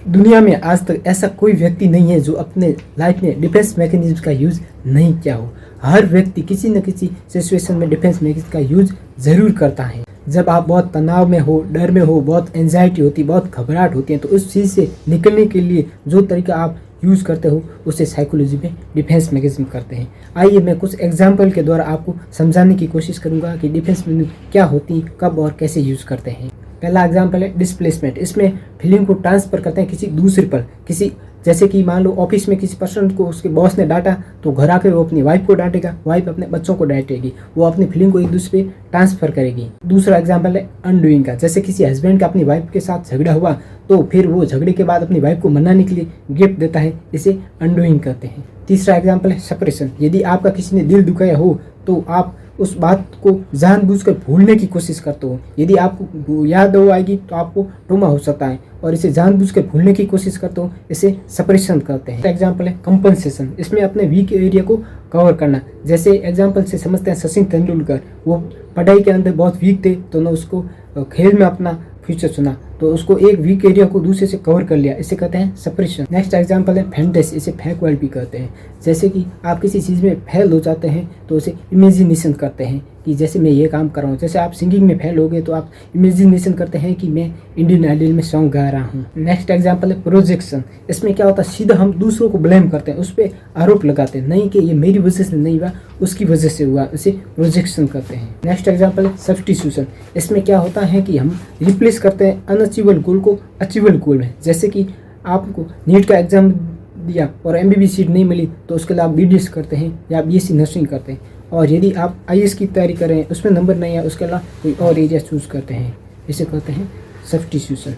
दुनिया में आज तक ऐसा कोई व्यक्ति नहीं है जो अपने लाइफ में डिफेंस मैकेनिज्म का यूज़ नहीं किया हो। हर व्यक्ति किसी न किसी सिचुएशन में डिफेंस मैकेनिज्म का यूज़ ज़रूर करता है। जब आप बहुत तनाव में हो, डर में हो, बहुत एंजाइटी होती है, बहुत घबराहट होती है, तो उस चीज़ से निकलने के लिए जो तरीका आप यूज़ करते हो उसे साइकोलॉजी में डिफेंस मैकेनिज्म करते हैं। आइए मैं कुछ एग्जाम्पल के द्वारा आपको समझाने की कोशिश करूँगा कि डिफेंस मैकेनिज्म क्या होती है, कब और कैसे यूज़ करते हैं। पहला एग्जाम्पल है डिस्प्लेसमेंट। इसमें फीलिंग को ट्रांसफ़र करते हैं किसी दूसरे पर। किसी जैसे कि मान लो ऑफिस में किसी पर्सन को उसके बॉस ने डांटा, तो घर आकर वो अपनी वाइफ को डांटेगा, वाइफ अपने बच्चों को डांटेगी, वो अपनी फीलिंग को एक दूसरे पे ट्रांसफ़र करेगी। दूसरा एग्जाम्पल है अनडूइंग का। जैसे किसी हस्बैंड का अपनी वाइफ के साथ झगड़ा हुआ, तो फिर वो झगड़े के बाद अपनी वाइफ को मनाने के लिए गिफ्ट देता है, इसे अनडूइंग कहते हैं। तीसरा एग्जाम्पल है सेपरेशन। यदि आपका किसी ने दिल दुखाया हो तो आप उस बात को जानबूझकर भूलने की कोशिश करते हो। यदि आपको याद हो आएगी तो आपको ट्रॉमा हो सकता है, और इसे जानबूझकर भूलने की कोशिश करते हो, इसे सेपरेशन करते हैं। एग्जाम्पल है कंपनसेशन। इसमें अपने वीक एरिया को कवर करना। जैसे एग्जाम्पल से समझते हैं सचिन तेंदुलकर, वो पढ़ाई के अंदर बहुत वीक थे, तो उन्होंने उसको खेल में अपना फ्यूचर चुना, तो उसको एक वीक एरिया को दूसरे से कवर कर लिया, इसे कहते हैं सेपरेशन। नेक्स्ट एग्जांपल है फैंटेसी। इसे फेक वर्ल्ड भी कहते हैं। जैसे कि आप किसी चीज़ में फेल हो जाते हैं तो उसे इमेजिनेशन करते हैं कि जैसे मैं ये काम कर रहा हूँ। जैसे आप सिंगिंग में फेल हो गए तो आप इमेजिनेशन करते हैं कि मैं इंडियन आइडल में सॉन्ग गा रहा हूँ। नेक्स्ट एग्जाम्पल है प्रोजेक्शन। इसमें क्या होता है, सीधा हम दूसरों को ब्लेम करते हैं, उस पर आरोप लगाते हैं, नहीं कि ये मेरी वजह से नहीं हुआ, उसकी वजह से हुआ, इसे प्रोजेक्शन करते हैं। नेक्स्ट एग्जाम्पल है सब्स्टिट्यूशन। इसमें क्या होता है कि हम रिप्लेस करते हैं अनअचीवेबल गोल को अचीवेबल गोल में। जैसे कि आपको नीट का एग्जाम दिया और MBBS सीट नहीं मिली, तो उसके लिए आप BDS करते हैं या BSc नर्सिंग करते हैं। और यदि आप IAS की तैयारी कर रहे हैं, उसमें नंबर नहीं है, उसके अलावा कोई और एरिया चूज़ करते हैं, इसे कहते हैं सब्स्टिट्यूशन।